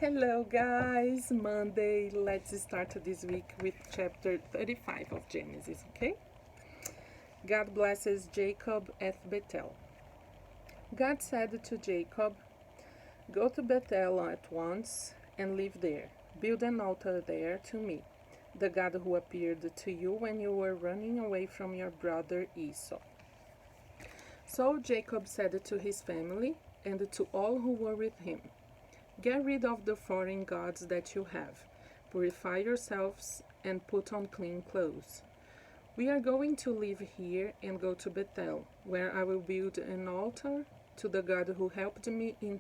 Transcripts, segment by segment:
Hello, guys. Monday. Let's start this week with chapter 35 of Genesis, okay? God blesses Jacob at Bethel. God said to Jacob, "Go to Bethel at once and live there. Build an altar there to me, the God who appeared to you when you were running away from your brother Esau." So Jacob said to his family and to all who were with him, "Get rid of the foreign gods that you have. Purify yourselves and put on clean clothes. We are going to leave here and go to Bethel, where I will build an altar to the God who helped me in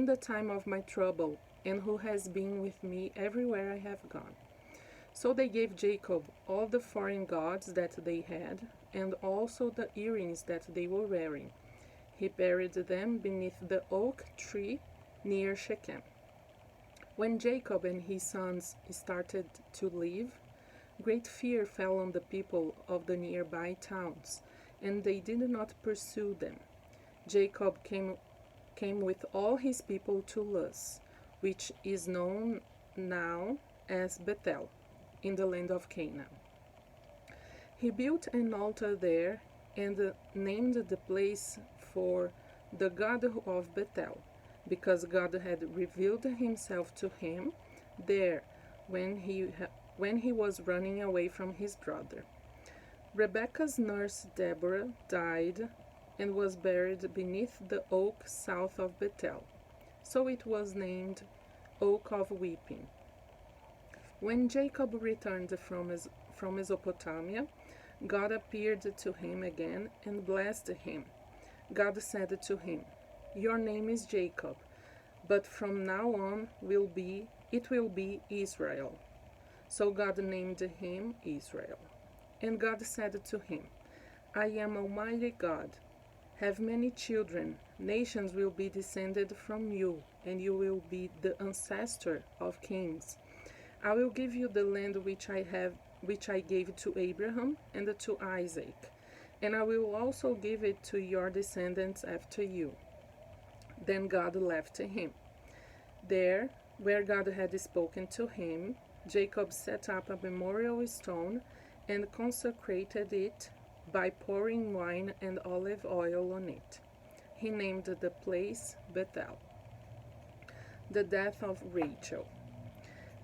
the time of my trouble and who has been with me everywhere I have gone." So they gave Jacob all the foreign gods that they had and also the earrings that they were wearing. He buried them beneath the oak tree near Shechem. When Jacob and his sons started to leave, great fear fell on the people of the nearby towns, and they did not pursue them. Jacob came with all his people to Luz, which is known now as Bethel, in the land of Canaan. He built an altar there and named the place for the God of Bethel, because God had revealed himself to him there when he was running away from his brother. Rebekah's nurse Deborah died and was buried beneath the oak south of Bethel, so it was named Oak of Weeping. When Jacob returned from Mesopotamia, God appeared to him again and blessed him. God said to him, "Your name is Jacob, but from now on it will be Israel." So God named him Israel. And God said to him, "I am Almighty God. Have many children. Nations will be descended from you, and you will be the ancestor of kings. I will give you the land which I gave to Abraham and to Isaac, and I will also give it to your descendants after you." Then God left him. There, where God had spoken to him, Jacob set up a memorial stone and consecrated it by pouring wine and olive oil on it. He named the place Bethel. The death of Rachel.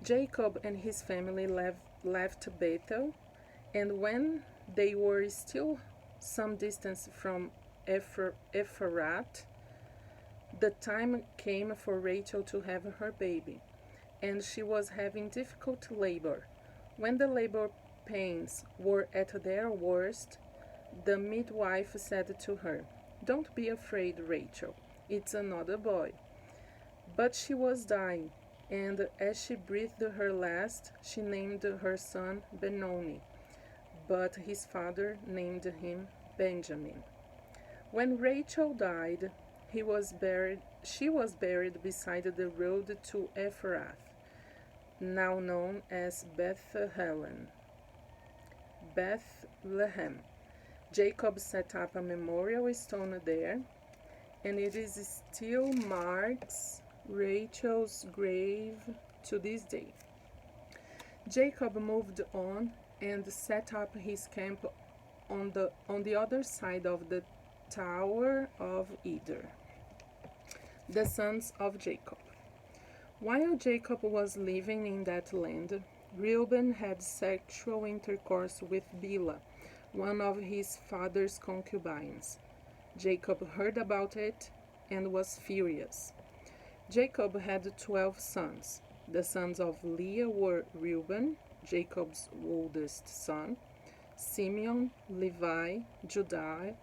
Jacob and his family left Bethel, and when they were still some distance from Ephrath, the time came for Rachel to have her baby, and she was having difficult labor. When the labor pains were at their worst, the midwife said to her, "Don't be afraid, Rachel. It's another boy." But she was dying, and as she breathed her last, she named her son Benoni, but his father named him Benjamin. When Rachel died, she was buried beside the road to Ephrath, now known as Bethlehem. Jacob set up a memorial stone there, and it is still marks Rachel's grave to this day. Jacob moved on and set up his camp on the other side of the Tower of Eder. The sons of Jacob. While Jacob was living in that land, Reuben had sexual intercourse with Bilhah, one of his father's concubines. Jacob heard about it and was furious. Jacob had 12 sons. The sons of Leah were Reuben, Jacob's oldest son, Simeon, Levi, Judah,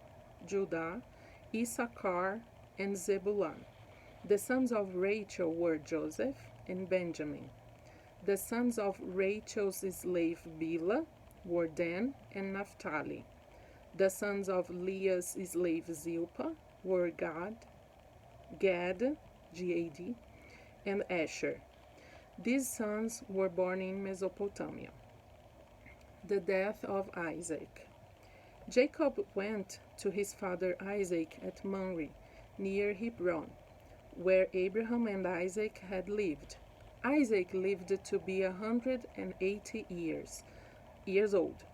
Issachar, and Zebulun. The sons of Rachel were Joseph and Benjamin. The sons of Rachel's slave Bilhah were Dan and Naphtali. The sons of Leah's slave Zilpah were Gad, Gad, and Asher. These sons were born in Mesopotamia. The death of Isaac. Jacob went to his father Isaac at Mamre, near Hebron. where Abraham and Isaac had lived. Isaac lived to be 180 years old,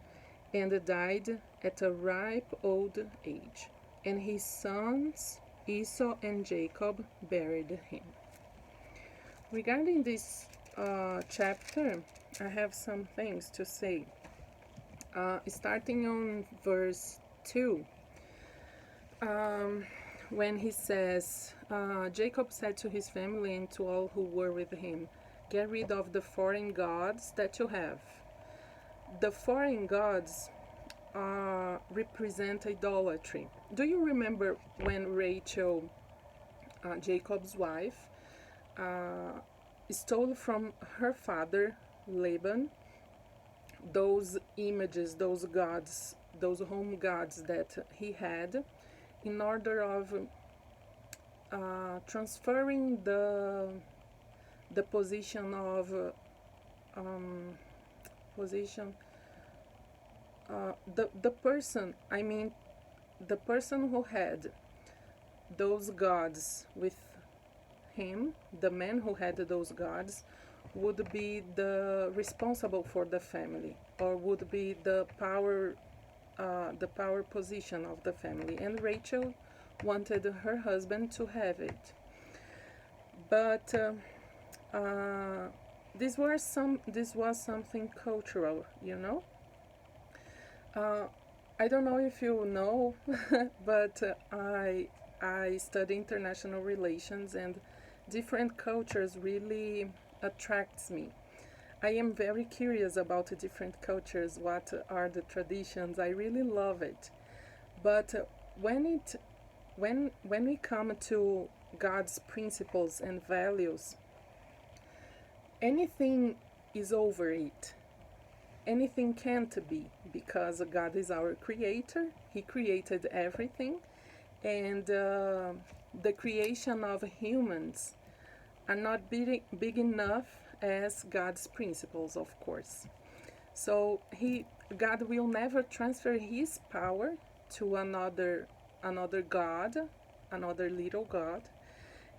and died at a ripe old age. And his sons Esau and Jacob buried him. Regarding this chapter, I have some things to say. Starting on verse 2, when he says, Jacob said to his family and to all who were with him, "Get rid of the foreign gods that you have." The foreign gods represent idolatry. Do you remember when Rachel, Jacob's wife, stole from her father Laban those images, those gods, those home gods that he had, in order of transferring the position of position the person, I mean the person who had those gods with him, the man who had those gods, would be the responsible for the family, or would be the power position of the family. And Rachel wanted her husband to have it, but this was something cultural, you know. I don't know if you know, but I study international relations, and different cultures really attracts me. I am very curious about the different cultures, what are the traditions. I really love it. But when we come to God's principles and values, anything is over it. Anything can't be, because God is our creator. He created everything, and the creation of humans are not big enough as God's principles, of course. So God will never transfer his power to another God, another little God,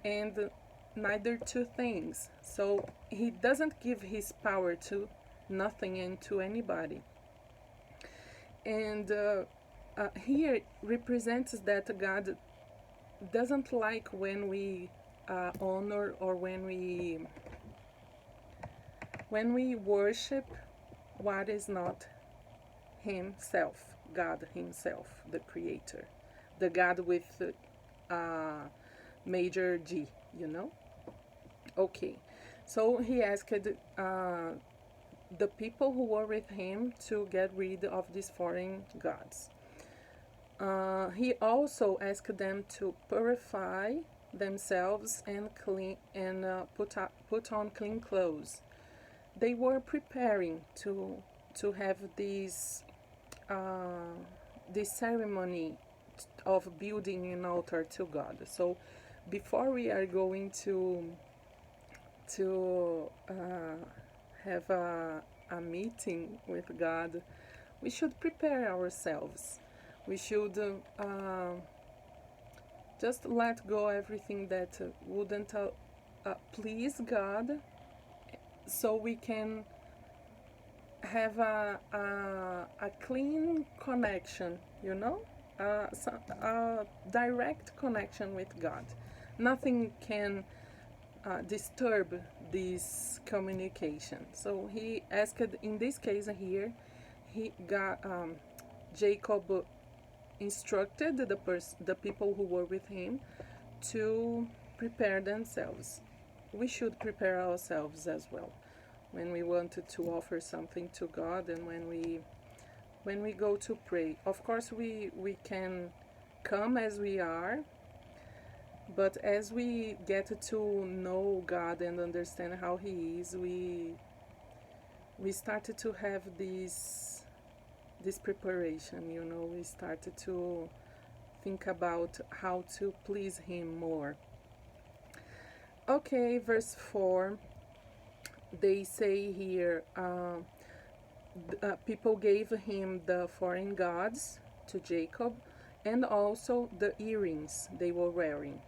and neither two things. So he doesn't give his power to nothing and to anybody. And here represents that God doesn't like when we honor, or when we worship what is not himself, God himself, the creator, the God with major G, you know. Okay, so he asked the people who were with him to get rid of these foreign gods. He also asked them to purify themselves and clean, and put on clean clothes. They were preparing to have this ceremony of building an altar to God. So before we are going to have a meeting with God, we should prepare ourselves. We should just let go everything that wouldn't please God, so we can have a clean connection, you know, a direct connection with God. Nothing can disturb this communication. So he asked, in this case here, he got Jacob instructed the people who were with him to prepare themselves. We should prepare ourselves as well when we wanted to offer something to God, and when we go to pray. Of course, we can come as we are, but as we get to know God and understand how he is, we started to have this preparation, you know. We started to think about how to please him more. Okay, verse 4, they say here, people gave him the foreign gods, to Jacob, and also the earrings they were wearing.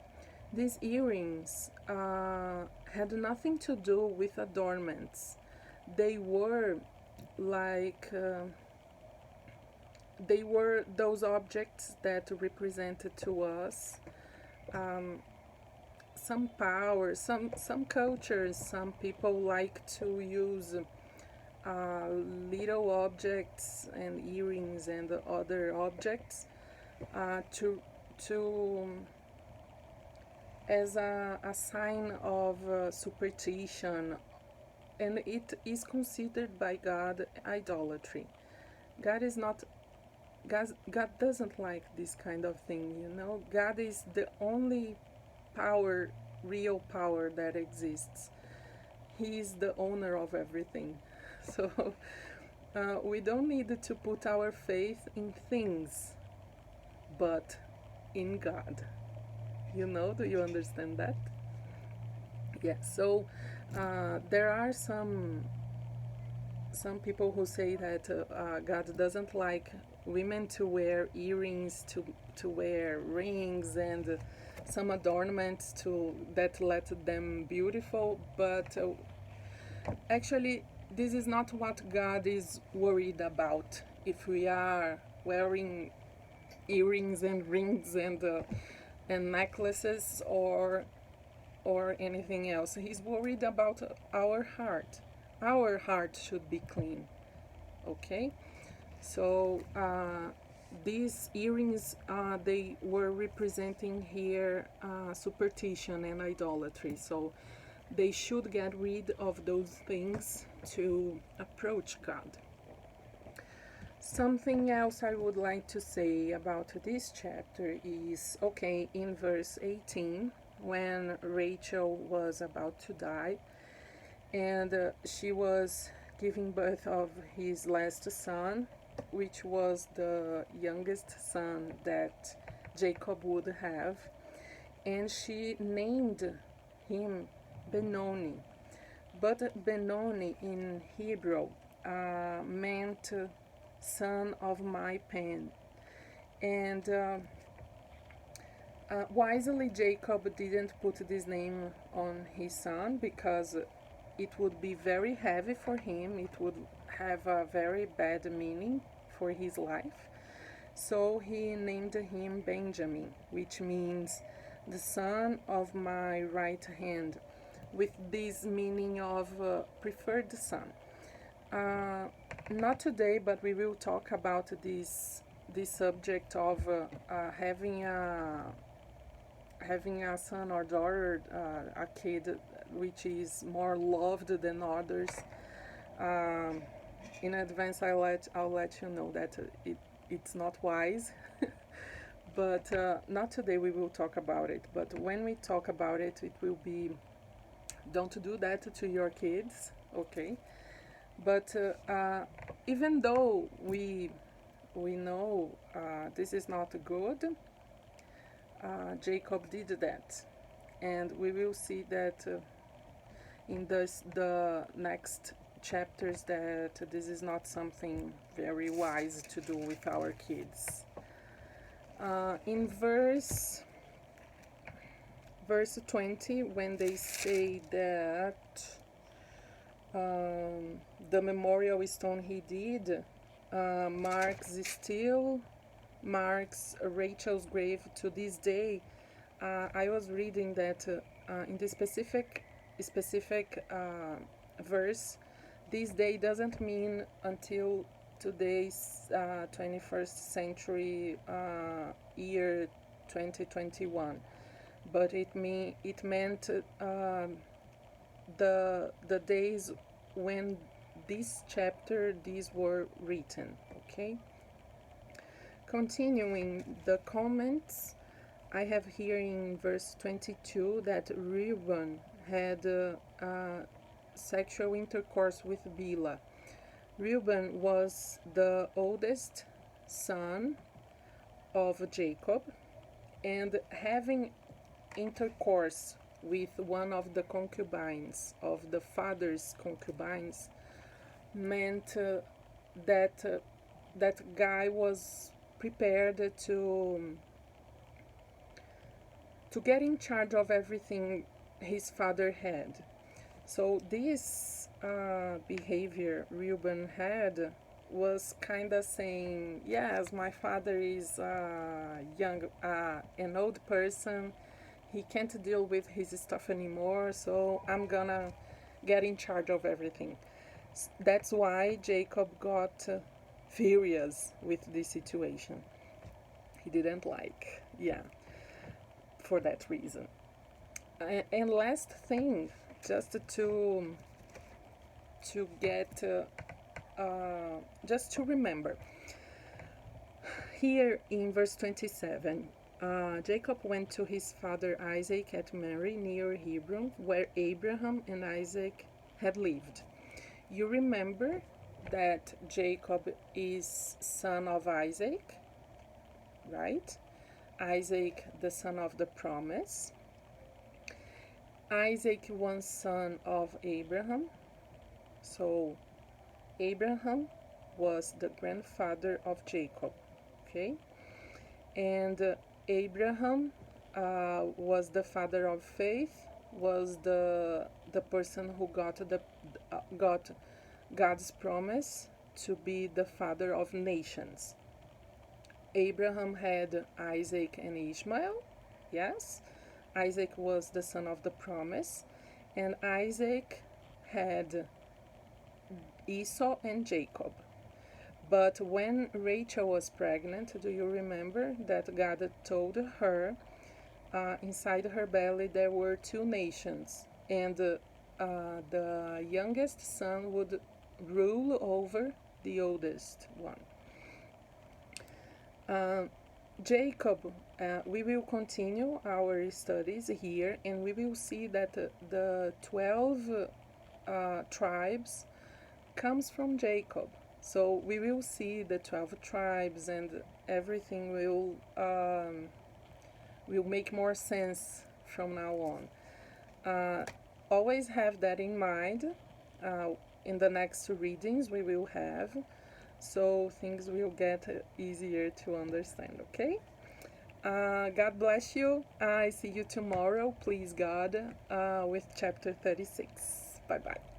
These earrings had nothing to do with adornments. They were like they were those objects that represented to us um, some power. Some cultures, some people like to use uh, little objects and earrings and other objects to as a sign of superstition, and it is considered by God idolatry. God is not God doesn't like this kind of thing, you know. God is the only power, real power that exists. He is the owner of everything. So we don't need to put our faith in things, but in God. You know, do you understand that? Yeah, so there are some people who say that God doesn't like women to wear earrings, to wear rings and some adornments to that let them beautiful, but actually this is not what God is worried about. If we are wearing earrings and rings and necklaces or anything else, He's worried about our heart. Our heart should be clean. Okay, so these earrings they were representing here superstition and idolatry. So they should get rid of those things to approach God. Something else I would like to say about this chapter is, okay, in verse 18, when Rachel was about to die and she was giving birth of his last son, which was the youngest son that Jacob would have, and she named him Benoni. But Benoni in Hebrew meant son of my pain. And wisely, Jacob didn't put this name on his son because it would be very heavy for him. It would have a very bad meaning for his life. So he named him Benjamin, which means the son of my right hand, with this meaning of preferred son. Not today, but we will talk about this subject of having a son or daughter, a kid which is more loved than others. Um, in advance, I'll let you know that it's not wise. But not today. We will talk about it. But when we talk about it, it will be, don't do that to your kids, okay? But even though we know this is not good, Jacob did that, and we will see that in the next chapters that this is not something very wise to do with our kids. In verse 20, when they say that the memorial stone he did marks Rachel's grave to this day. I was reading that in the specific verse, this day doesn't mean until today's 21st century year 2021, but it meant the days when these were written. Okay, continuing the comments, I have here in verse 22 that Reuben had sexual intercourse with Bilhah. Reuben was the oldest son of Jacob, and having intercourse with one of the concubines of the father's concubines meant that guy was prepared to get in charge of everything his father had. So this behavior Reuben had was kind of saying, yes, my father is an old person. He can't deal with his stuff anymore, so I'm gonna get in charge of everything. That's why Jacob got furious with this situation. He didn't like, yeah, for that reason. And last thing, just to get just to remember here in verse 27, Jacob went to his father Isaac at Mary near Hebron, where Abraham and Isaac had lived. You remember that Jacob is son of Isaac, right? Isaac, the son of the promise. Isaac was son of Abraham. So Abraham was the grandfather of Jacob, okay? And Abraham was the father of faith, was the person who got God's promise to be the father of nations. Abraham had Isaac and Ishmael, yes. Isaac was the son of the promise, and Isaac had Esau and Jacob. But when Rachel was pregnant, do you remember that God told her inside her belly there were two nations, and the youngest son would rule over the oldest one. Jacob, we will continue our studies here, and we will see that the 12 tribes comes from Jacob. So we will see the 12 tribes, and everything will make more sense from now on. Always have that in mind. In the next readings we will have, so things will get easier to understand, okay? God bless you. I see you tomorrow, please God, with chapter 36. Bye bye.